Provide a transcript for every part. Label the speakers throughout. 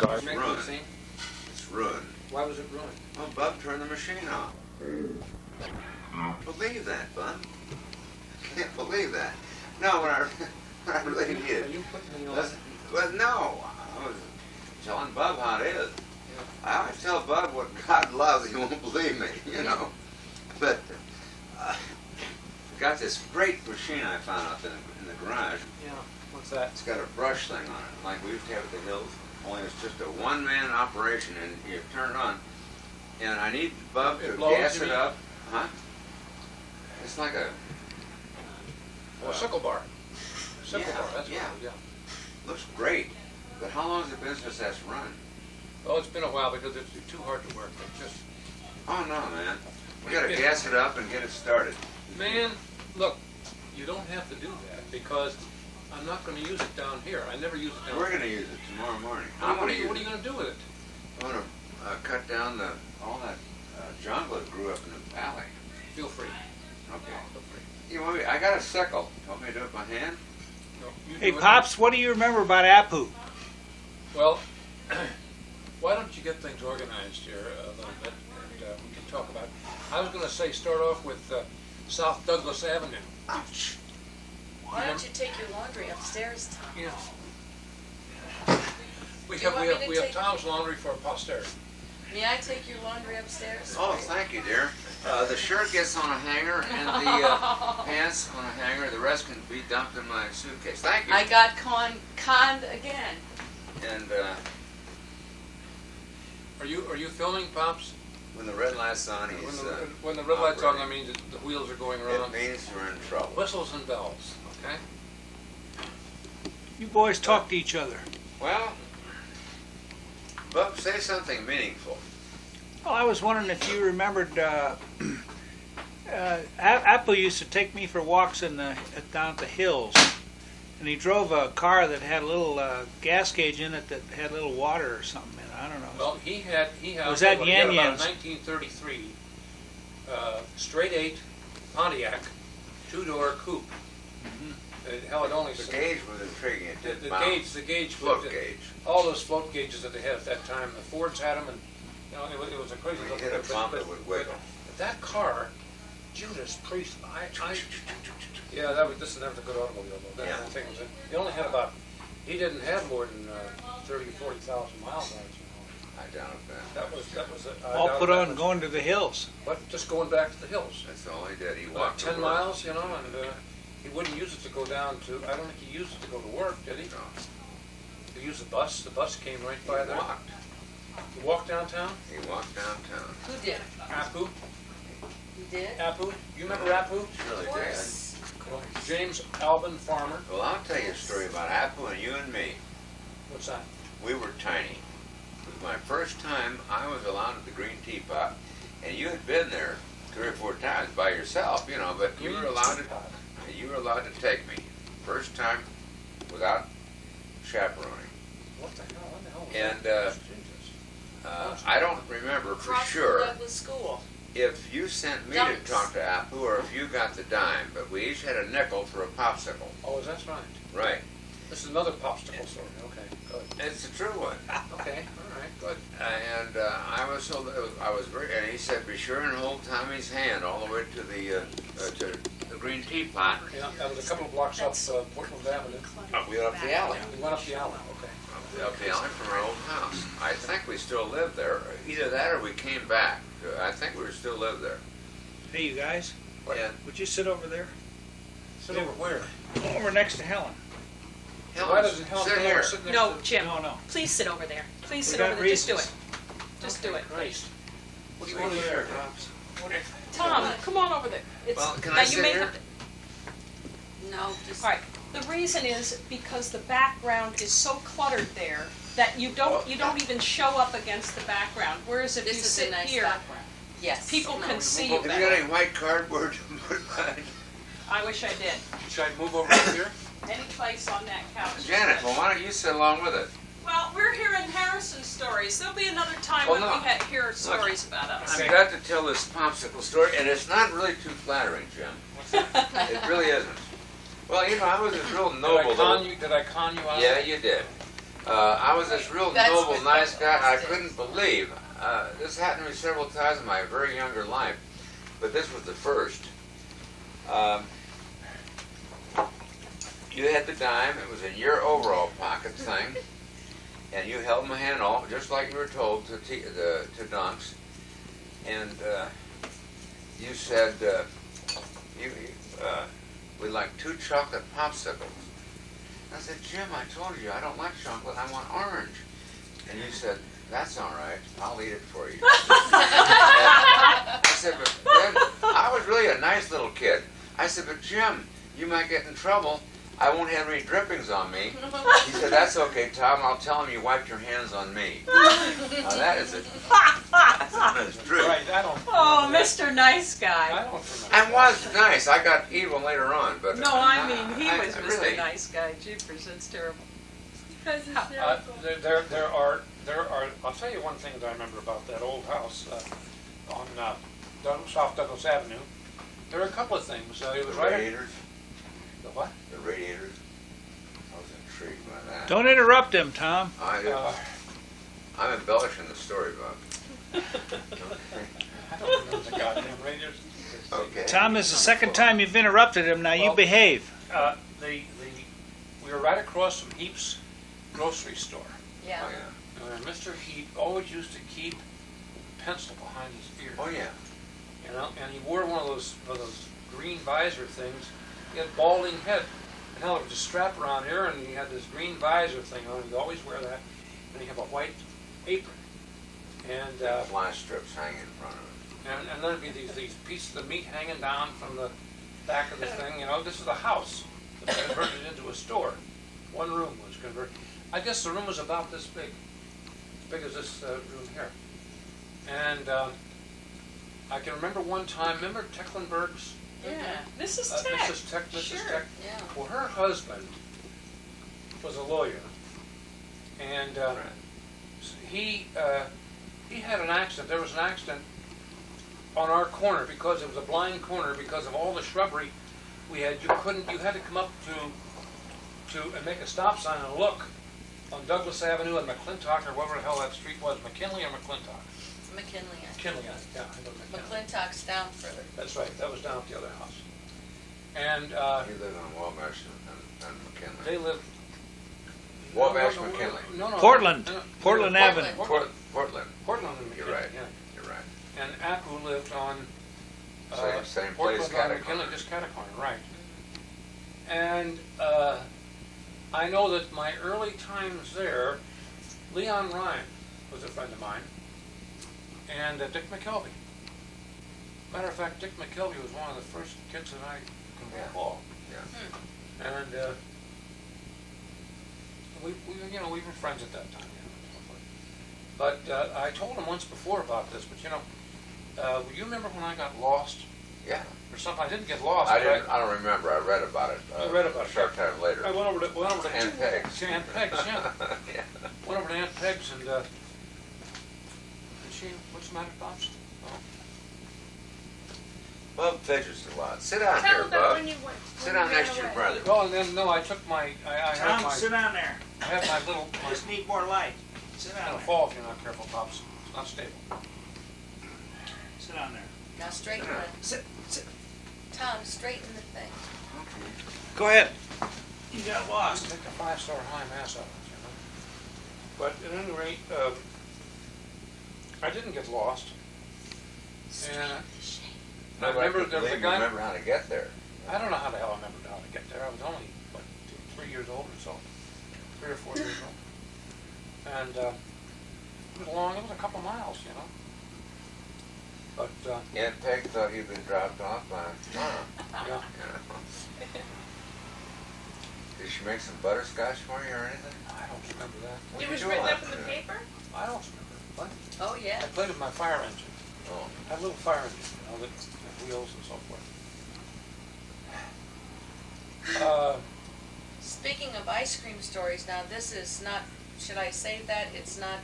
Speaker 1: It's
Speaker 2: Make
Speaker 1: ruined.
Speaker 2: the scene?
Speaker 1: It's ruined.
Speaker 2: Why was it ruined?
Speaker 1: Well, Bub turned the machine off. Believe that, Bub. Can't believe that. No, when I really
Speaker 2: Are
Speaker 1: did.
Speaker 2: you putting me on?
Speaker 1: Well, no. I was telling Bub how it is. I always tell Bub what God loves. He won't believe me, you know. But got this great machine I found up in the garage.
Speaker 2: Yeah. What's that?
Speaker 1: It's got a brush thing on it, like we used to have at the Hills. Only it's just a one-man operation, and you turn it on. And I need Bub to gas it up. Huh? It's like a
Speaker 2: sickle bar. Sickle
Speaker 1: yeah,
Speaker 2: bar, that's
Speaker 1: yeah.
Speaker 2: what it is, yeah.
Speaker 1: Looks great. But how long has the business has run?
Speaker 2: Oh, it's been a while because it's too hard to work. It's just,
Speaker 1: Oh no, man. We gotta gas it up and get it started.
Speaker 2: man, look, you don't have to do that because I'm not going to use it down here. I never use it down
Speaker 1: We're
Speaker 2: here.
Speaker 1: gonna use it tomorrow morning.
Speaker 2: What are
Speaker 1: use
Speaker 2: you
Speaker 1: it.
Speaker 2: going to do with it?
Speaker 1: I'm gonna cut down all that jungle that grew up in the valley.
Speaker 2: Feel free.
Speaker 1: Okay.
Speaker 2: Feel free.
Speaker 1: You want me? I got a sickle. Want me to do it by hand?
Speaker 2: No, you
Speaker 3: Hey,
Speaker 2: do it.
Speaker 3: Pops, what do you remember about Apu?
Speaker 2: Well, why don't you get things organized here a little bit, and we can talk about it. I was going to say start off with South Douglas Avenue.
Speaker 1: Ouch.
Speaker 4: Why don't you take your laundry upstairs, Tom?
Speaker 2: Yeah. We
Speaker 4: Do you want me to
Speaker 2: we have
Speaker 4: take-
Speaker 2: Tom's laundry for posterity.
Speaker 4: May I take your laundry upstairs?
Speaker 1: Oh, thank you, dear. The shirt gets on a hanger and the pants on a hanger. The rest can be dumped in my suitcase. Thank you.
Speaker 4: I got conned again.
Speaker 1: And
Speaker 2: Are you filming, Pops?
Speaker 1: when the red light's on, he's
Speaker 2: When the red light's on, that
Speaker 1: operating.
Speaker 2: means the wheels are going
Speaker 1: It
Speaker 2: around.
Speaker 1: means you're in trouble.
Speaker 2: Whistles and bells, okay?
Speaker 3: You boys talk to each other.
Speaker 1: Well, Bub, say something meaningful.
Speaker 3: Oh, I was wondering if you remembered. Apu used to take me for walks down at the hills, and he drove a car that had a little gas gauge in it that had a little water or something in it. I don't know.
Speaker 2: Well, he had
Speaker 3: Was that
Speaker 2: he had
Speaker 3: Yan
Speaker 2: about a
Speaker 3: Yan's?
Speaker 2: 1933 straight 8 Pontiac 2-door coupe. Held only
Speaker 1: The gauge was intriguing. It did
Speaker 2: the
Speaker 1: bounce.
Speaker 2: gauge,
Speaker 1: Float
Speaker 2: was-
Speaker 1: gauge.
Speaker 2: all those float gauges that they had at that time. The Fords had them, and you know it was a crazy
Speaker 1: When you
Speaker 2: looking.
Speaker 1: hit a bump, it would wiggle.
Speaker 2: But that car, Judas Priest, yeah, this is never a good automobile though.
Speaker 1: Yeah.
Speaker 2: That thing was, he only had about, he didn't have more than 30 or 40,000 miles on it.
Speaker 1: I doubt that.
Speaker 2: That was
Speaker 3: All put on going to the hills.
Speaker 2: But just going back to the hills.
Speaker 1: That's all he did. He
Speaker 2: About
Speaker 1: walked
Speaker 2: 10
Speaker 1: to work.
Speaker 2: miles, you know, and he wouldn't use it to go down to, I don't think he used it to go to work, did he?
Speaker 1: No,
Speaker 2: He used the bus. The bus came right
Speaker 1: he
Speaker 2: by there.
Speaker 1: walked.
Speaker 2: He walked downtown.
Speaker 1: He walked downtown.
Speaker 4: Who did?
Speaker 2: Apu.
Speaker 4: You did?
Speaker 2: Apu. You remember Apu?
Speaker 1: Really
Speaker 4: Of
Speaker 1: did.
Speaker 4: course.
Speaker 2: Well, James Alvin Farmer.
Speaker 1: Well, I'll tell you a story about Apple and you and me.
Speaker 2: What's that?
Speaker 1: We were tiny. It was my first time I was allowed at the Green Teapot, and you had been there 3 or 4 times by yourself, you know, but you were allowed to. You were allowed to take me. First time without chaperoning.
Speaker 2: What the hell? What the hell was
Speaker 1: And
Speaker 2: that? Jesus.
Speaker 1: I don't remember for
Speaker 4: Across
Speaker 1: sure
Speaker 4: from Douglas School.
Speaker 1: if you sent me
Speaker 4: Dumps.
Speaker 1: to talk to Apu or if you got the dime, but we each had a nickel for a popsicle.
Speaker 2: Oh, that's right.
Speaker 1: Right.
Speaker 2: This is another popsicle story. Okay, good.
Speaker 1: It's a true one.
Speaker 2: Okay, all right, good.
Speaker 1: And I was very, and he said, be sure and hold Tommy's hand all the way to the Green Teapot.
Speaker 2: Yeah, that was a couple of blocks up Portland Avenue.
Speaker 1: We went up the alley.
Speaker 2: We went up the alley. Okay.
Speaker 1: Up the alley from our old house. I think we still live there. Either that or we came back. I think we still live there.
Speaker 3: Hey, you guys,
Speaker 1: And
Speaker 3: would you sit over there?
Speaker 2: Sit over where?
Speaker 3: Over next to Helen.
Speaker 2: Why doesn't Helen
Speaker 1: sit
Speaker 2: come
Speaker 1: here.
Speaker 2: over sit next
Speaker 5: No,
Speaker 2: to...
Speaker 5: Jim,
Speaker 3: No.
Speaker 5: please sit over there. Please
Speaker 3: We
Speaker 5: sit
Speaker 3: got
Speaker 5: over there. Just do it.
Speaker 3: reasons.
Speaker 5: Just do it.
Speaker 2: Christ.
Speaker 1: What do you want to hear, Pops?
Speaker 5: Tom, come on over there. It's,
Speaker 1: Well, can
Speaker 5: now
Speaker 1: I
Speaker 5: you
Speaker 1: sit
Speaker 5: may
Speaker 1: here?
Speaker 5: have to-
Speaker 4: No, just.
Speaker 5: All right. The reason is because the background is so cluttered there that you don't even show up against the background. Whereas if you
Speaker 4: This is
Speaker 5: sit
Speaker 4: a nice
Speaker 5: here,
Speaker 4: background. Yes.
Speaker 5: people
Speaker 4: No,
Speaker 5: can see
Speaker 1: Have
Speaker 5: you
Speaker 1: you got
Speaker 5: better.
Speaker 1: any white cardboard to put behind?
Speaker 5: I wish I did.
Speaker 2: Should I move over here?
Speaker 5: Any place on that couch.
Speaker 1: Janet, well, why don't you sit along with it?
Speaker 5: Well, we're hearing Harrison stories. There'll be another time
Speaker 1: Well,
Speaker 5: when
Speaker 1: no.
Speaker 5: we hear stories about us.
Speaker 1: I've got to tell this popsicle story, and it's not really too flattering, Jim. It really isn't. Well, you know, I was this real noble
Speaker 2: Did I con you out?
Speaker 1: Yeah, you did. I was this real
Speaker 4: That's
Speaker 1: noble,
Speaker 4: what
Speaker 1: nice guy. I
Speaker 4: did.
Speaker 1: couldn't believe. This happened to me several times in my very younger life, but this was the first. You had the dime. It was in your overall pocket thing, and you held my hand off just like you were told to Dunks. And you said, we'd like 2 chocolate popsicles. I said, Jim, I told you I don't like chocolate, I want orange. And you said, that's all right, I'll eat it for you. I said, but then, I was really a nice little kid. I said, but Jim, you might get in trouble. I won't have any drippings on me. He said, that's okay, Tom, I'll tell him you wiped your hands on me. Now that is it. That's true.
Speaker 2: Right, I don't.
Speaker 5: Oh,
Speaker 2: remember that.
Speaker 5: Mr. Nice
Speaker 2: I
Speaker 5: Guy.
Speaker 2: don't remember.
Speaker 1: I was nice. I got evil later on, but
Speaker 5: No, I mean, he was
Speaker 1: really,
Speaker 5: Mr. Nice Guy. Jeepers, that's terrible.
Speaker 2: There are. I'll tell you one thing that I remember about that old house on South Douglas Avenue. There are a couple of things. It was
Speaker 1: The
Speaker 2: right.
Speaker 1: radiators.
Speaker 2: The what?
Speaker 1: The radiators. I was intrigued by that.
Speaker 3: Don't interrupt him, Tom.
Speaker 1: I'm embellishing the story, Bob.
Speaker 2: I don't remember the goddamn radiators.
Speaker 1: Okay.
Speaker 3: Tom, this is the second time you've interrupted him. Now you
Speaker 2: Well,
Speaker 3: behave.
Speaker 2: We were right across from Heap's grocery store.
Speaker 4: Yeah.
Speaker 1: Oh yeah.
Speaker 2: And Mr. Heap always used to keep a pencil behind his ear.
Speaker 1: Oh yeah.
Speaker 2: You know, and he wore one of those green visor things. He had a balding head. And hell, there was a strap around here, and he had this green visor thing on. He'd always wear that. And he'd have a white apron. And
Speaker 1: Fly strips hanging in front of it.
Speaker 2: and then there'd be these pieces of meat hanging down from the back of the thing. You know, this is a house that was converted into a store. One room was converted. I guess the room was about this big, as big as this room here. And I can remember one time, remember Tecklenburg's?
Speaker 5: Yeah. Mrs. Tech.
Speaker 2: Mrs. Tech, Mrs.
Speaker 5: Sure.
Speaker 2: Tech.
Speaker 4: Yeah.
Speaker 2: Well, her husband was a lawyer, and he had an accident. There was an accident on our corner because it was a blind corner because of all the shrubbery we had. You had to come up to and make a stop sign and look on Douglas Avenue and McClintock or whatever the hell that street was, McKinley or McClintock?
Speaker 4: McKinley.
Speaker 2: McKinley, yeah, I know McKinley.
Speaker 4: McClintock's down further.
Speaker 2: That's right. That was down at the other house, and
Speaker 1: He lived on Wabash and McKinley.
Speaker 2: they lived.
Speaker 1: Wabash, McKinley.
Speaker 2: No.
Speaker 3: Portland.
Speaker 2: No,
Speaker 3: Portland Avenue.
Speaker 1: Portland.
Speaker 2: Portland and
Speaker 1: You're
Speaker 2: McKinley,
Speaker 1: right.
Speaker 2: yeah.
Speaker 1: You're right.
Speaker 2: And Apu lived on
Speaker 1: Same
Speaker 2: Portland
Speaker 1: place,
Speaker 2: on
Speaker 1: Catacorner.
Speaker 2: McKinley, just Catacorner, right. And I know that my early times there, Leon Ryan was a friend of mine, and Dick McKelvey. Matter of fact, Dick McKelvey was one of the first kids that I can
Speaker 1: Yeah.
Speaker 2: recall.
Speaker 1: Yeah.
Speaker 2: And we were friends at that time. But I told him once before about this. But you remember when I got lost
Speaker 1: Yeah.
Speaker 2: or something? I didn't get lost.
Speaker 1: I
Speaker 2: but
Speaker 1: didn't. I don't remember. I read about it.
Speaker 2: You read about
Speaker 1: a
Speaker 2: it.
Speaker 1: short time later.
Speaker 2: I went over to
Speaker 1: Aunt Peg's.
Speaker 2: to Aunt Peg's, yeah.
Speaker 1: Yeah.
Speaker 2: Went over to Aunt Peg's and she, what's the matter, Pops? Oh.
Speaker 1: Bub fidgets a lot. Sit down
Speaker 6: Tell
Speaker 1: here,
Speaker 6: about
Speaker 1: Bub.
Speaker 6: when you went.
Speaker 1: Sit down next to your brother.
Speaker 2: Well, and then I took my I
Speaker 3: Tom, sit
Speaker 2: had
Speaker 3: down there.
Speaker 2: my little
Speaker 3: I just need more light. Sit
Speaker 2: it's
Speaker 3: down
Speaker 2: gonna
Speaker 3: there.
Speaker 2: fall if you're not careful, Pops. It's not stable.
Speaker 3: Sit down there.
Speaker 4: Now straighten the,
Speaker 3: Sit.
Speaker 4: Tom, straighten the thing.
Speaker 3: Go ahead. You got
Speaker 2: Take
Speaker 3: lost.
Speaker 2: a 5-star high mass out of it, But at any rate, I didn't get lost. And I remember there was a guy.
Speaker 1: Remember how to get there.
Speaker 2: I don't know how the hell I remembered how to get there. I was only, 3 years old or so. 3 or 4 years old. And it was long, it was a couple miles, But,
Speaker 1: Aunt Peg thought you'd been dropped off by Mom.
Speaker 2: yeah.
Speaker 1: Did she make some butterscotch for you or anything?
Speaker 2: I don't remember that.
Speaker 1: What
Speaker 6: It
Speaker 1: did
Speaker 6: was
Speaker 1: you
Speaker 6: written
Speaker 1: want?
Speaker 6: up in the paper?
Speaker 2: I don't remember. What?
Speaker 4: Oh, yeah.
Speaker 2: I played with my fire engine.
Speaker 1: Oh.
Speaker 2: I had a little fire engine, that had wheels and so forth.
Speaker 4: Speaking of ice cream stories, now this is not, should I say that? It's not,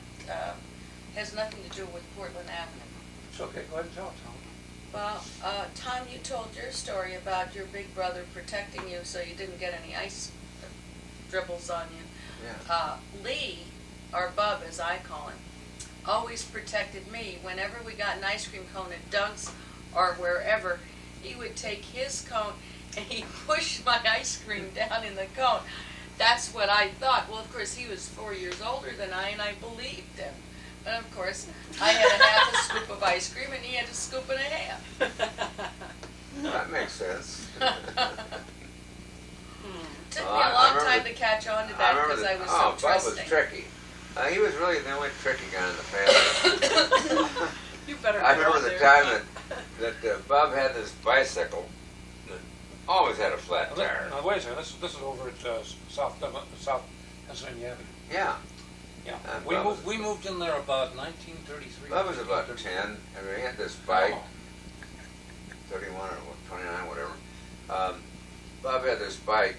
Speaker 4: has nothing to do with Portland Avenue.
Speaker 2: It's okay, go ahead and tell it, Tom.
Speaker 4: Well, Tom, you told your story about your big brother protecting you so you didn't get any ice dribbles on you. Lee, or Bub as I call him, always protected me. Whenever we got an ice cream cone at Dunk's or wherever, he would take his cone and he'd push my ice cream down in the cone. That's what I thought. Well, of course, he was 4 years older than I, and I believed him. But of course, I had a half a scoop of ice cream, and he had a scoop and a half.
Speaker 1: That makes sense.
Speaker 4: Took me a long time to catch on to that because I was so
Speaker 1: Bob was
Speaker 4: trusting.
Speaker 1: tricky. He was really the only tricky guy in the family.
Speaker 5: You better
Speaker 1: I
Speaker 5: go
Speaker 1: remember
Speaker 5: on
Speaker 1: the
Speaker 5: there.
Speaker 1: time that Bob had this bicycle that always had a flat tire.
Speaker 2: Now, wait a second, this is over at South Pennsylvania Avenue.
Speaker 1: Yeah,
Speaker 2: Yeah,
Speaker 1: And
Speaker 2: we
Speaker 1: Bob
Speaker 2: moved,
Speaker 1: was-
Speaker 2: we moved in there about 1933.
Speaker 1: Bob was about
Speaker 2: 1933.
Speaker 1: 10, and he had this bike, 31 or 29, whatever. Bob had this bike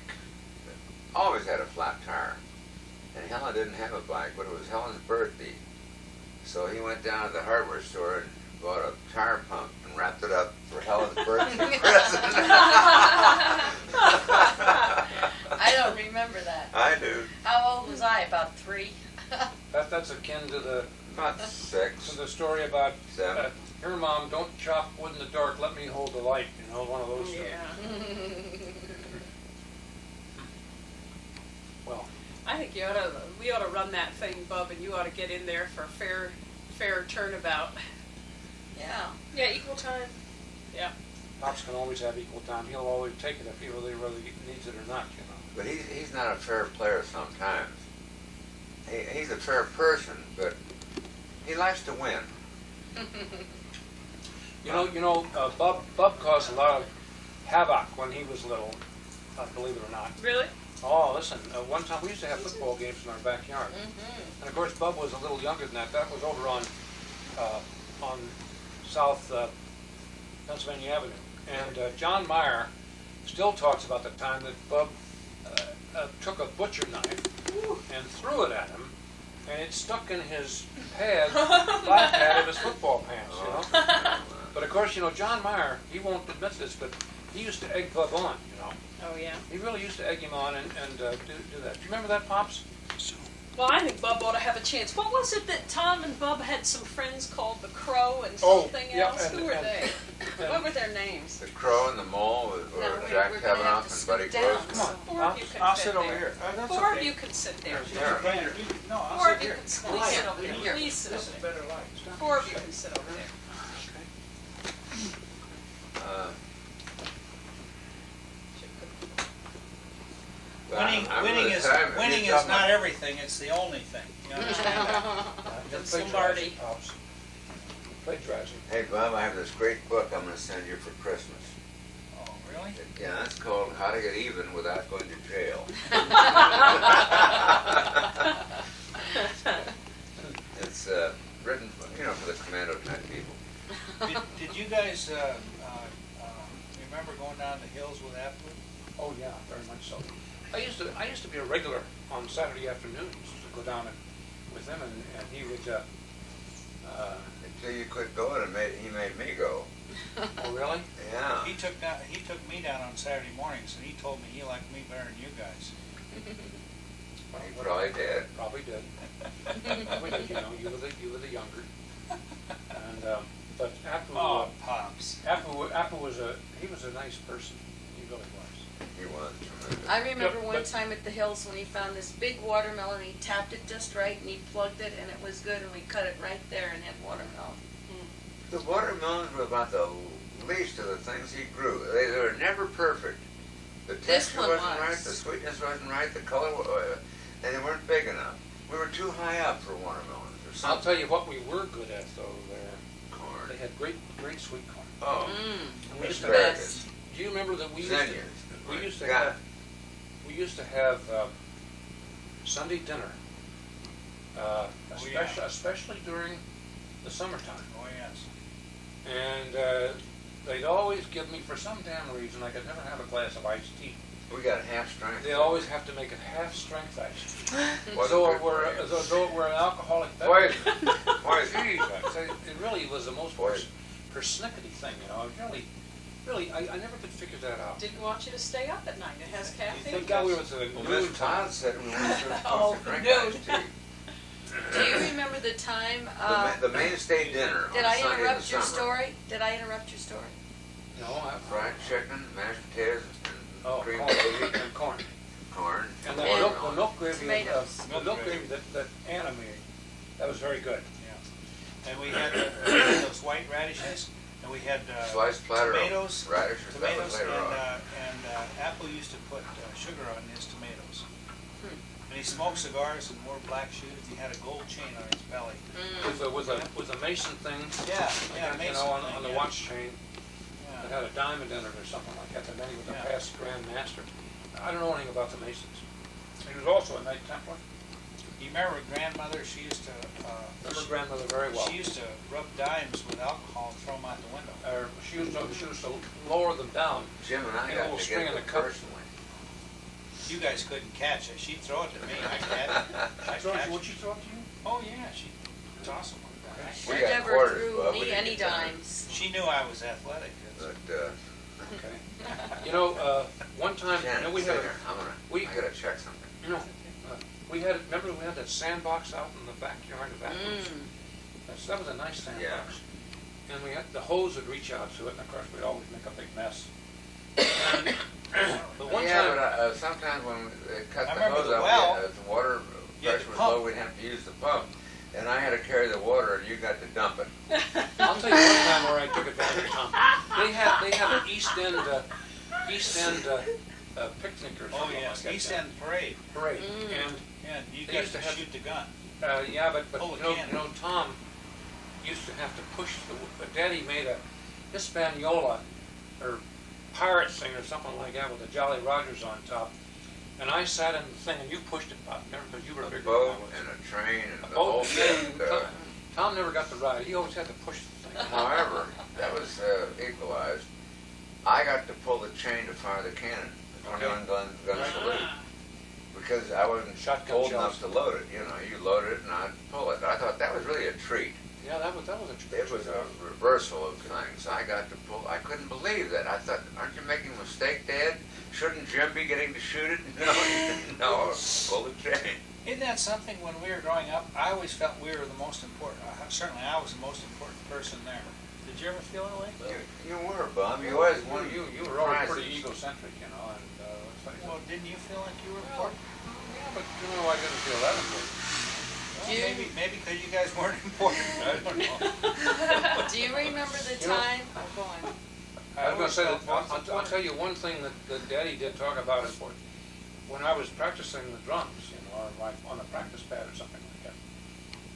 Speaker 1: that always had a flat tire. And Helen didn't have a bike, but it was Helen's birthday. So he went down to the hardware store and bought a tire pump and wrapped it up for Helen's birthday present.
Speaker 4: I don't remember that.
Speaker 1: I do.
Speaker 4: How old was I? About 3?
Speaker 2: That's akin to the
Speaker 1: About 6,
Speaker 2: story about
Speaker 1: 7.
Speaker 2: here, Mom, don't chop wood in the dark. Let me hold the light. You know, one of those.
Speaker 5: Yeah.
Speaker 2: Well,
Speaker 5: I think we ought to run that thing, Bub, and you ought to get in there for a fair turnabout.
Speaker 4: Yeah.
Speaker 5: Yeah, equal time. Yeah.
Speaker 2: Pops can always have equal time. He'll always take it if he really needs it or not. You know.
Speaker 1: But he's not a fair player sometimes. He's a fair person, but he likes to win.
Speaker 2: Bub caused a lot of havoc when he was little. Believe it or not.
Speaker 5: Really?
Speaker 2: Oh, listen. One time we used to have football games in our backyard,
Speaker 4: Mm-hmm.
Speaker 2: and of course Bub was a little younger than that. That was over on South Pennsylvania Avenue, and John Meyer still talks about the time that Bub took a butcher knife and threw it at him, and it stuck in his thigh pad of his football pants. You know. But of course, John Meyer, he won't admit this, but he used to egg Bub on.
Speaker 5: Oh, yeah.
Speaker 2: He really used to egg him on and do that. Do you remember that, Pops?
Speaker 5: Well, I think Bub ought to have a chance. What was it that Tom and Bub had some friends called the Crow and something else? Who were they? What were their names?
Speaker 1: The Crow and the Mole, or
Speaker 4: No,
Speaker 1: Jack
Speaker 4: we're gonna have
Speaker 1: Kavanaugh
Speaker 4: to
Speaker 1: and Buddy
Speaker 4: scoot down.
Speaker 1: Close.
Speaker 2: Come on.
Speaker 5: Four of you can
Speaker 3: I'll
Speaker 5: fit
Speaker 3: sit over
Speaker 5: there.
Speaker 3: here. That's
Speaker 5: Four
Speaker 3: okay.
Speaker 5: of you can sit there.
Speaker 1: There.
Speaker 3: No, I'll
Speaker 5: Four
Speaker 3: sit
Speaker 5: of you
Speaker 3: here.
Speaker 5: can sit
Speaker 3: Come on.
Speaker 5: please sit over there.
Speaker 3: Here.
Speaker 5: Please sit
Speaker 3: This is
Speaker 5: over there.
Speaker 3: better light.
Speaker 5: Four of you can sit over there.
Speaker 3: Winning is not everything, it's the only thing. You understand that?
Speaker 5: It's Lombardi.
Speaker 2: Pops. Plagiarizing.
Speaker 1: Hey, Bob, I have this great book I'm going to send you for Christmas.
Speaker 3: Oh, really?
Speaker 1: Yeah, it's called How to Get Even Without Going to Jail. It's written, for the commando type people.
Speaker 3: Did you guys remember going down the hills with Applewood?
Speaker 2: Oh yeah, very much so. I used to be a regular on Saturday afternoons to go down with him, and he would.
Speaker 1: Until you quit going, he made me go.
Speaker 2: Oh really?
Speaker 1: Yeah.
Speaker 3: He took me down on Saturday mornings, and he told me he liked me better than you guys.
Speaker 1: He probably did.
Speaker 2: Probably did. Probably did. You were the younger. And but Apple.
Speaker 3: Oh, Pops.
Speaker 2: Apple was a nice person. He really was.
Speaker 1: He was tremendous.
Speaker 4: I remember
Speaker 2: Yep,
Speaker 4: one
Speaker 2: but-
Speaker 4: time at the hills when he found this big watermelon, he tapped it just right and he plugged it and it was good and we cut it right there and had watermelon.
Speaker 1: The watermelons were about the least of the things he grew. They were never perfect. The
Speaker 4: This
Speaker 1: texture
Speaker 4: one
Speaker 1: wasn't
Speaker 4: was.
Speaker 1: right, the sweetness wasn't right, the color, and they weren't big enough. We were too high up for watermelons or
Speaker 2: I'll
Speaker 1: something.
Speaker 2: tell you what we were good at though.
Speaker 1: Corn.
Speaker 2: They had great sweet corn.
Speaker 1: Oh,
Speaker 2: And we used to
Speaker 1: asparagus.
Speaker 2: Do you remember that we used
Speaker 1: Zinnias.
Speaker 2: we used to have Sunday dinner, especially during the summertime.
Speaker 3: Oh, yes.
Speaker 2: And they'd always give me, for some damn reason, I could never have a glass of iced tea.
Speaker 1: We got half strength.
Speaker 2: They always have to make it half-strength iced tea.
Speaker 1: Wasn't
Speaker 2: Though
Speaker 1: good
Speaker 2: it were,
Speaker 1: for you.
Speaker 2: though it were an alcoholic beverage.
Speaker 1: Poison.
Speaker 2: Geez, it really was the most
Speaker 1: Poison.
Speaker 2: persnickety thing, It really, Really, I never could figure that out.
Speaker 5: Didn't want you to stay up at night. It has caffeine.
Speaker 2: Thank God we were to the
Speaker 1: Well,
Speaker 2: noon
Speaker 1: Mr.
Speaker 2: time.
Speaker 1: Todd said we weren't supposed
Speaker 5: Oh,
Speaker 1: to drink
Speaker 5: noon.
Speaker 1: iced tea.
Speaker 4: Do you remember the time,
Speaker 1: The mainstay dinner
Speaker 4: did
Speaker 1: on
Speaker 4: I
Speaker 1: Sunday in the
Speaker 4: interrupt your
Speaker 1: summer.
Speaker 4: story? Did I interrupt your story?
Speaker 2: No, I,
Speaker 1: Fried chicken, mashed potatoes, and
Speaker 2: oh,
Speaker 1: cream
Speaker 2: corn,
Speaker 1: gravy,
Speaker 2: and corn.
Speaker 1: corn.
Speaker 2: And the
Speaker 4: And
Speaker 2: milk gravy,
Speaker 4: tomatoes.
Speaker 2: the milk gravy that Anna made, that was very good.
Speaker 3: Yeah. And we had those white radishes, and we had
Speaker 1: Sliced platter
Speaker 3: tomatoes,
Speaker 1: of radishes, that was
Speaker 3: tomatoes,
Speaker 1: later on.
Speaker 3: and Apple used to put sugar on his tomatoes.
Speaker 4: Hmm.
Speaker 3: And he smoked cigars and wore black shoes. He had a gold chain on his belly.
Speaker 2: With a Mason thing,
Speaker 3: Yeah, yeah,
Speaker 2: you
Speaker 3: Mason
Speaker 2: know, on
Speaker 3: thing,
Speaker 2: the
Speaker 3: yeah.
Speaker 2: watch chain,
Speaker 3: Yeah.
Speaker 2: that had a diamond in it or something like that, and then he was a
Speaker 3: Yeah.
Speaker 2: past Grand Master. I don't know anything about the Masons. He was also a Knight Templar.
Speaker 3: You remember grandmother? She used to.
Speaker 2: Remember grandmother very well.
Speaker 3: She used to rub dimes with alcohol and throw them out the window.
Speaker 2: She used to lower them down.
Speaker 1: Jim and I
Speaker 2: And a
Speaker 1: got
Speaker 2: little
Speaker 1: to
Speaker 2: string
Speaker 1: get
Speaker 2: in
Speaker 1: them
Speaker 2: the cup.
Speaker 1: personally.
Speaker 3: You guys couldn't catch it. She'd throw it to me. I'd catch it.
Speaker 2: Would she throw it to you?
Speaker 3: Oh yeah, she'd toss them.
Speaker 4: She
Speaker 1: We got
Speaker 4: never
Speaker 1: quarters,
Speaker 4: threw
Speaker 1: Bub, we
Speaker 4: me
Speaker 1: didn't
Speaker 4: any
Speaker 1: get dimes.
Speaker 4: dimes.
Speaker 3: She knew I was athletic.
Speaker 1: But,
Speaker 2: Okay. You know, one time, you know,
Speaker 1: Janet,
Speaker 2: we
Speaker 1: stay
Speaker 2: had
Speaker 1: there.
Speaker 2: we-
Speaker 1: I gotta check something.
Speaker 2: you know, remember we had that sandbox out in the backyard of Athens? That was a nice sandbox. And we had, the hose would reach out to it, and of course we'd always make a big mess. And, but one
Speaker 1: Yeah,
Speaker 2: time,
Speaker 1: but sometimes when they cut
Speaker 3: I
Speaker 1: the
Speaker 3: remember
Speaker 1: hose
Speaker 3: the
Speaker 1: out,
Speaker 3: well.
Speaker 1: the water
Speaker 3: You had
Speaker 1: pressure
Speaker 3: to
Speaker 1: was
Speaker 3: pump.
Speaker 1: low, we'd have to use the pump. And I had to carry the water, and you got to dump it.
Speaker 2: I'll tell you one time where I took advantage of Tom. They had an East End picnic or
Speaker 3: Oh
Speaker 2: something
Speaker 3: yeah,
Speaker 2: like that.
Speaker 3: East End Parade.
Speaker 2: Parade. And
Speaker 3: Yeah, you
Speaker 2: They
Speaker 3: got
Speaker 2: used
Speaker 3: to
Speaker 2: to have-
Speaker 3: shoot the gun.
Speaker 2: yeah, but
Speaker 3: Pull the
Speaker 2: you
Speaker 3: cannon.
Speaker 2: know, Tom used to have to push Daddy made a Hispaniola or pirate thing or something like that with the Jolly Rogers on top. And I sat in the thing and you pushed it, Bob. Remember, because you were
Speaker 1: A
Speaker 2: bigger
Speaker 1: boat
Speaker 2: than I was.
Speaker 1: and a train and
Speaker 2: A
Speaker 1: the
Speaker 2: boat,
Speaker 1: whole thing.
Speaker 2: yeah, Tom never got to ride. He always had to push the thing.
Speaker 1: However, that was equalized. I got to pull the chain to fire the cannon, the 21 gun salute, because I wasn't
Speaker 2: Shotgun
Speaker 1: old
Speaker 2: shells.
Speaker 1: enough to load it. You know, you load it and I'd pull it. I thought that was really a treat.
Speaker 2: Yeah, that was a
Speaker 1: It was a reversal of things. I got to pull. I couldn't believe that. I thought, aren't you making a mistake, Dad? Shouldn't Jim be getting to shoot it? No, no. Pull the chain.
Speaker 3: Isn't that something when we were growing up? I always felt we were the most important. Certainly, I was the most important person there. Did you ever feel that way?
Speaker 1: You were, Bob. You always wanted
Speaker 2: you were always
Speaker 1: prizes.
Speaker 2: pretty egocentric, you know. And it's like,
Speaker 3: Well, didn't you feel like you were
Speaker 2: well,
Speaker 3: important?
Speaker 2: yeah, but you know, I didn't feel that important.
Speaker 3: Well,
Speaker 4: Do you-
Speaker 3: maybe because you guys weren't important. I don't know.
Speaker 4: Do you remember the
Speaker 2: You know-
Speaker 4: time? Oh, go on.
Speaker 2: I was going to say, that,
Speaker 3: felt most
Speaker 2: I'll
Speaker 3: important.
Speaker 2: tell you one thing that Daddy did talk about is when I was practicing the drums, you know, or like on a practice pad or something like that.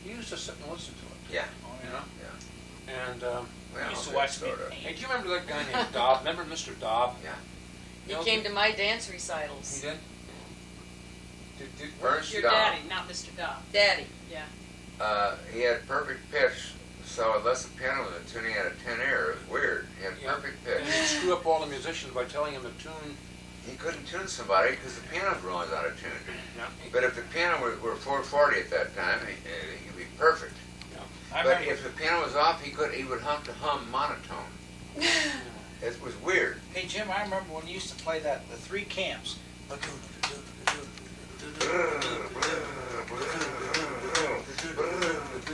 Speaker 2: He used to sit and listen to it,
Speaker 1: Yeah.
Speaker 3: Oh,
Speaker 2: you
Speaker 3: yeah.
Speaker 2: know.
Speaker 1: Yeah.
Speaker 2: And
Speaker 1: Well,
Speaker 3: used to
Speaker 1: okay,
Speaker 3: watch me
Speaker 1: sorta.
Speaker 3: paint.
Speaker 2: hey, do you remember that guy named Dobb? Remember Mr. Dobb?
Speaker 1: Yeah.
Speaker 4: He
Speaker 2: You know,
Speaker 4: came to my dance
Speaker 2: He
Speaker 4: recitals.
Speaker 2: did.
Speaker 1: Ernst
Speaker 5: Your
Speaker 1: Dobb.
Speaker 5: daddy, not Mr. Dobb.
Speaker 4: Daddy.
Speaker 5: Yeah.
Speaker 1: He had perfect pitch, so unless the piano was in tune, he had a 10 ear. It was weird. He had
Speaker 2: Yeah.
Speaker 1: perfect
Speaker 2: And
Speaker 1: pitch.
Speaker 2: he'd screw up all the musicians by telling them to tune.
Speaker 1: He couldn't tune somebody because the piano was always out of tune.
Speaker 2: Yeah.
Speaker 1: But if the piano were 440 at that time, he could be perfect.
Speaker 3: I
Speaker 1: But
Speaker 3: remember.
Speaker 1: if the piano was off, he would hum monotone. It was weird.
Speaker 3: Hey Jim, I remember when you used to play the three camps.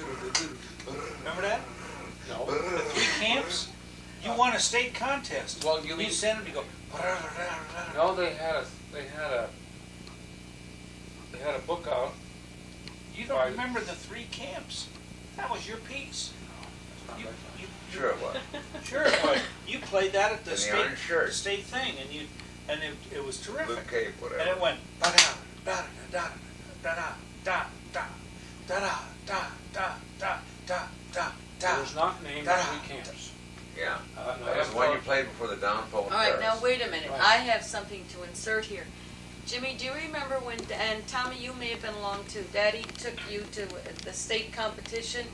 Speaker 3: Remember that?
Speaker 2: No.
Speaker 3: The three camps? You won a state contest.
Speaker 2: Well, you
Speaker 3: You
Speaker 2: mean
Speaker 3: sent them to go.
Speaker 2: no? They had a book out.
Speaker 3: You don't remember the three camps? That was your piece. You,
Speaker 1: Sure it was.
Speaker 3: sure, but you played that at the
Speaker 1: In the orange shirt.
Speaker 3: state thing, and it was terrific.
Speaker 1: Blue cape, whatever.
Speaker 3: And it went da da da da da da da da da da da da da da da.
Speaker 2: It was not named
Speaker 3: Da-da.
Speaker 2: Three Camps.
Speaker 1: Yeah.
Speaker 2: And I
Speaker 1: That was
Speaker 2: have
Speaker 1: the one you
Speaker 2: called-
Speaker 1: played before the downfall of
Speaker 4: All right,
Speaker 1: Paris.
Speaker 4: now wait a minute.
Speaker 2: Right.
Speaker 4: I have something to insert here. Jimmy, do you remember when, and Tommy, you may have been along too, Daddy took you to the state competition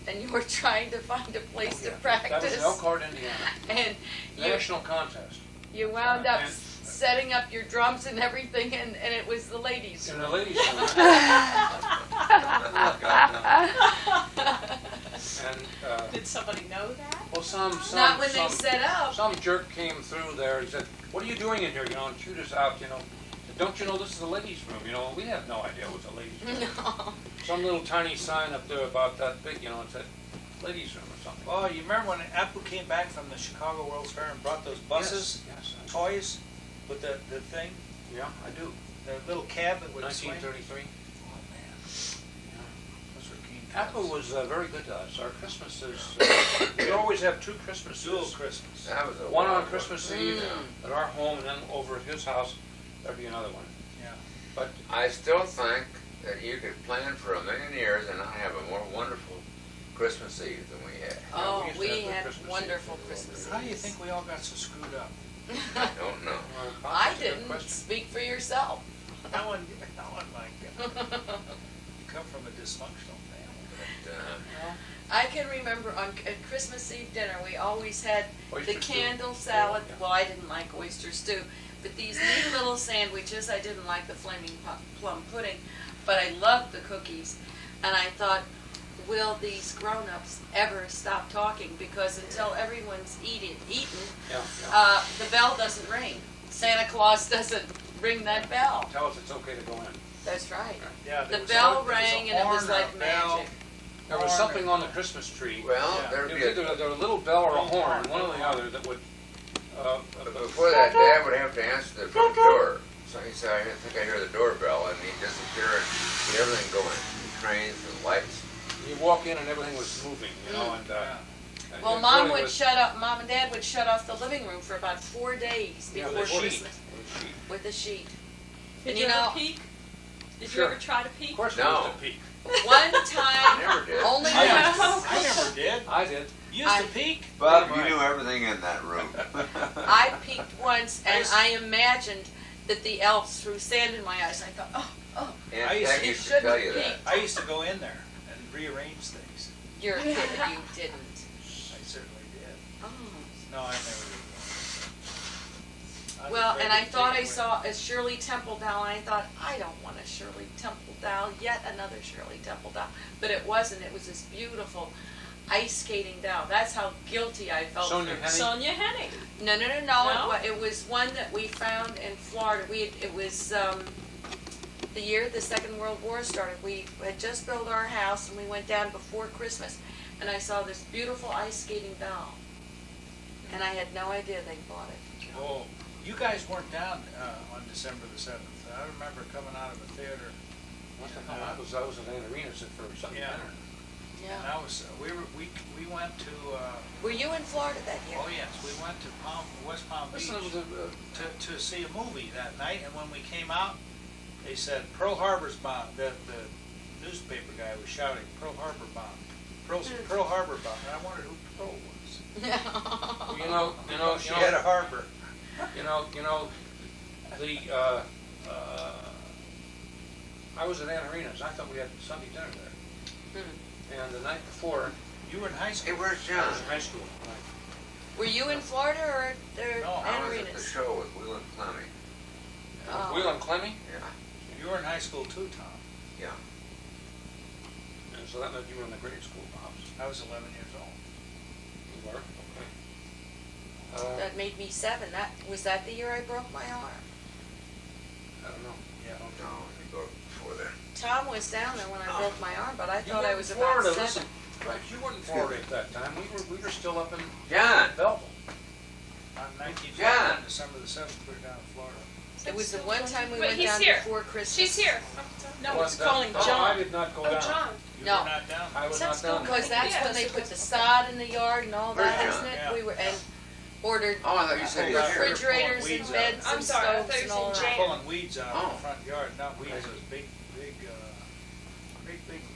Speaker 4: and you were trying to find a place to
Speaker 2: That was
Speaker 4: practice?
Speaker 2: in Elkhart, Indiana.
Speaker 4: And you,
Speaker 2: National contest.
Speaker 4: you wound up
Speaker 2: And-
Speaker 4: setting up your drums and everything and it was the ladies.
Speaker 2: In the ladies' room. Oh, God, no. And
Speaker 5: Did somebody know that?
Speaker 2: well,
Speaker 4: Not when they set up.
Speaker 2: Some jerk came through there, he said, what are you doing in here, and chewed us out, Said, don't you know this is a ladies' room, we had no idea it was a ladies' room.
Speaker 4: No.
Speaker 2: Some little tiny sign up there about that big, it said ladies' room or something.
Speaker 3: Oh, you remember when Apple came back from the Chicago World's Fair and brought those buses,
Speaker 2: Yes.
Speaker 3: toys, with the thing,
Speaker 2: Yeah, I do.
Speaker 3: the little cab that would swing?
Speaker 2: 1933.
Speaker 3: Oh, man. Those were keen
Speaker 2: Apple
Speaker 3: times.
Speaker 2: was very good to us. Our Christmases, we always have two Christmases.
Speaker 3: Dual Christmas.
Speaker 1: That was a
Speaker 2: One on
Speaker 1: wild
Speaker 2: Christmas
Speaker 1: one.
Speaker 2: Eve at our home, and then over at his house, there'd be another one.
Speaker 3: Yeah.
Speaker 2: But
Speaker 1: I still think that you could plan for 1,000,000 years and not have a more wonderful Christmas Eve than we had.
Speaker 4: Oh,
Speaker 2: we used to
Speaker 4: we
Speaker 2: have good
Speaker 4: had
Speaker 2: Christmas
Speaker 4: wonderful
Speaker 2: Eve.
Speaker 4: Christmas
Speaker 3: How do you
Speaker 4: Eves.
Speaker 3: think we all got so screwed up?
Speaker 1: I don't know.
Speaker 4: I
Speaker 2: That's a good
Speaker 4: didn't.
Speaker 2: question.
Speaker 4: Speak for yourself.
Speaker 3: No one like that. You come from a dysfunctional family.
Speaker 1: But,
Speaker 4: I can remember at Christmas Eve dinner, we always had
Speaker 2: Oyster
Speaker 4: the
Speaker 2: stew.
Speaker 4: candle salad.
Speaker 2: Yeah.
Speaker 4: Well, I didn't like oyster stew, but these neat little sandwiches. I didn't like the flaming plum pudding, but I loved the cookies. And I thought, will these grown-ups ever stop talking? Because until everyone's eaten,
Speaker 2: Yeah.
Speaker 4: the bell doesn't ring. Santa Claus doesn't ring that bell.
Speaker 2: Tell us it's okay to go in.
Speaker 4: That's right.
Speaker 3: Yeah,
Speaker 4: The
Speaker 3: there was
Speaker 4: bell
Speaker 3: there was a
Speaker 4: rang and it was
Speaker 3: horn or a
Speaker 4: like
Speaker 3: bell.
Speaker 4: magic.
Speaker 2: There was something on the Christmas tree.
Speaker 1: well,
Speaker 3: Yeah.
Speaker 1: there'd
Speaker 2: It
Speaker 1: be
Speaker 2: was either a little bell or a horn, one or the other, that would.
Speaker 1: but before that, Dad would have to answer the front door. So he said, I think I hear the doorbell, and he'd disappear and get everything going. The trains, the lights.
Speaker 2: You walk in and everything was moving, and
Speaker 3: Yeah.
Speaker 2: and
Speaker 4: Well,
Speaker 2: it
Speaker 4: Mom
Speaker 2: really
Speaker 4: would
Speaker 2: was-
Speaker 4: shut up. Mom and Dad would shut off the living room for about 4 days
Speaker 2: Yeah,
Speaker 4: before
Speaker 2: with a sheet.
Speaker 4: Christmas
Speaker 2: With a sheet.
Speaker 4: with a sheet.
Speaker 5: Did
Speaker 4: And
Speaker 5: you
Speaker 4: you
Speaker 5: ever
Speaker 4: know-
Speaker 5: peek? Did
Speaker 2: Sure.
Speaker 5: you ever try to peek?
Speaker 2: Of course,
Speaker 1: No.
Speaker 2: there was a peak.
Speaker 4: One time,
Speaker 1: Never did.
Speaker 4: only
Speaker 2: I
Speaker 4: once.
Speaker 3: I never did.
Speaker 2: I did.
Speaker 3: You used to peek?
Speaker 1: Bob, you knew everything in that room.
Speaker 4: I peeked once, and I imagined that the elves threw sand in my eyes. I thought, oh,
Speaker 1: Aunt
Speaker 3: I used to-
Speaker 1: Peg
Speaker 4: you
Speaker 1: used to tell
Speaker 4: shouldn't
Speaker 1: you that.
Speaker 4: peek.
Speaker 3: I used to go in there and rearrange things.
Speaker 4: You're a kid. You didn't.
Speaker 3: I certainly did.
Speaker 4: Oh.
Speaker 3: No, I never did. I was
Speaker 4: Well,
Speaker 3: afraid
Speaker 4: and I
Speaker 3: to
Speaker 4: thought
Speaker 3: take
Speaker 4: I
Speaker 3: it
Speaker 4: saw a Shirley Temple doll, and I thought, I don't want a Shirley Temple doll, yet another Shirley Temple doll. But it wasn't. It was this beautiful ice skating doll. That's how guilty I felt.
Speaker 2: Sonia
Speaker 4: for-
Speaker 2: Henning?
Speaker 5: Sonia Henning.
Speaker 4: No.
Speaker 5: No?
Speaker 4: It was one that we found in Florida. It was the year the Second World War started. We had just built our house, and we went down before Christmas, and I saw this beautiful ice skating doll, and I had no idea they bought it.
Speaker 3: Oh, you guys weren't down on December the 7th. I remember coming out of the theater,
Speaker 2: What the hell? I was at Ann Arenas for something
Speaker 3: Yeah.
Speaker 2: dinner.
Speaker 3: and
Speaker 4: Yeah.
Speaker 3: I was, we went to,
Speaker 4: Were you in Florida that year?
Speaker 3: oh yes, we went to West Palm Beach
Speaker 2: Listen, it was
Speaker 3: to see a movie that night, and when we came out, they said Pearl Harbor's bombed. The newspaper guy was shouting, Pearl Harbor bombed. Pearl Harbor bombed. And I wondered who Pearl was.
Speaker 2: well, you know,
Speaker 3: She had a harbor.
Speaker 2: the I was at Ann Arenas. I thought we had Sunday dinner there. And the night before,
Speaker 3: You were in high
Speaker 1: Hey,
Speaker 3: school.
Speaker 1: where's
Speaker 2: I
Speaker 1: John?
Speaker 2: was in high school.
Speaker 4: Were you in Florida or
Speaker 3: No,
Speaker 1: I
Speaker 4: Ann
Speaker 1: was at the
Speaker 4: Arenas?
Speaker 1: show with Will and Clemmy.
Speaker 4: Oh.
Speaker 2: Will and Clemmy,
Speaker 1: Yeah,
Speaker 3: You were in high school too, Tom.
Speaker 1: yeah.
Speaker 2: and so that meant you were in the grade school, Pops.
Speaker 3: I was 11 years old.
Speaker 2: You were? Okay.
Speaker 4: That made me 7. Was that the year I broke my arm?
Speaker 2: I don't know.
Speaker 3: Yeah.
Speaker 1: No, you go before then.
Speaker 4: Tom was down there when I broke my arm, but I
Speaker 2: You
Speaker 4: thought
Speaker 2: weren't
Speaker 4: I was
Speaker 2: in
Speaker 4: about
Speaker 2: Florida,
Speaker 4: 7.
Speaker 2: listen. Right, you weren't in Florida at that time. We were still up in
Speaker 1: John!
Speaker 2: Belleville.
Speaker 3: On 1950,
Speaker 1: John.
Speaker 3: December the 7th, we were down in Florida.
Speaker 4: It was the one time we
Speaker 5: Wait,
Speaker 4: went
Speaker 5: he's
Speaker 4: down
Speaker 5: here.
Speaker 4: before Christmas.
Speaker 5: She's here. No,
Speaker 2: Well,
Speaker 5: it's calling
Speaker 2: no, I
Speaker 5: John.
Speaker 2: did not go
Speaker 5: Oh,
Speaker 2: down.
Speaker 5: John.
Speaker 3: You
Speaker 4: No.
Speaker 3: were not down?
Speaker 2: I was not
Speaker 5: Sounds
Speaker 2: down there.
Speaker 4: Because that's
Speaker 5: Yeah,
Speaker 4: when they
Speaker 5: so
Speaker 4: put the
Speaker 5: that's-
Speaker 4: sod in the yard and all that,
Speaker 1: Where's
Speaker 4: isn't it?
Speaker 3: John?
Speaker 4: We were, and ordered
Speaker 1: Oh, I thought you said you were here.
Speaker 4: refrigerators
Speaker 3: Pulling
Speaker 4: and
Speaker 3: weeds
Speaker 4: beds
Speaker 3: out.
Speaker 5: I'm
Speaker 4: and
Speaker 5: sorry, I thought
Speaker 4: stoves
Speaker 5: you
Speaker 4: and
Speaker 5: were
Speaker 4: all
Speaker 5: saying
Speaker 4: that.
Speaker 5: Jan.
Speaker 3: Pulling weeds out in
Speaker 1: Oh.
Speaker 3: the front yard, not weeds, those big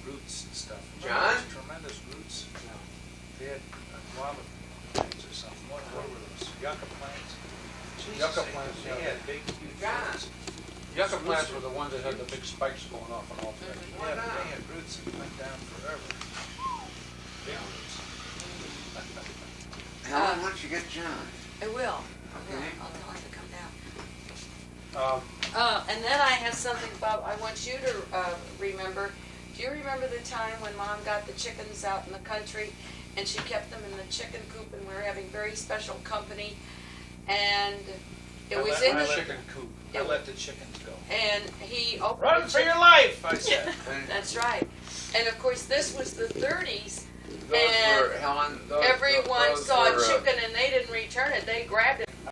Speaker 3: roots and stuff. Remember
Speaker 1: John?
Speaker 3: those tremendous roots? They had guava plants or something. What were those? Yucca plants? Jesus,
Speaker 2: Yucca
Speaker 3: they-
Speaker 2: plants,
Speaker 3: They
Speaker 2: yeah.
Speaker 3: had big, huge
Speaker 1: John.
Speaker 3: roots.
Speaker 2: Yucca plants were the ones that had the big spikes going off on all sides.
Speaker 3: Yeah, but they had roots that went down forever. Big roots.
Speaker 1: Helen, why don't you get John?
Speaker 4: I will.
Speaker 1: Okay.
Speaker 4: I'll tell him to come down.
Speaker 2: Um,
Speaker 4: And then I have something, Bob, I want you to remember. Do you remember the time when Mom got the chickens out in the country and she kept them in the chicken coop and we were having very special company? And it was in the
Speaker 3: chicken coop. I let the chickens go.
Speaker 4: and he opened
Speaker 3: Run
Speaker 4: the
Speaker 3: for your
Speaker 4: chicken-
Speaker 3: life, I said.
Speaker 4: That's right. And of course, this was the 30s.
Speaker 1: Those
Speaker 4: And
Speaker 1: were, Helen, those,
Speaker 4: Everyone
Speaker 1: those
Speaker 4: saw
Speaker 1: were,
Speaker 4: a chicken and they didn't return it. They grabbed it.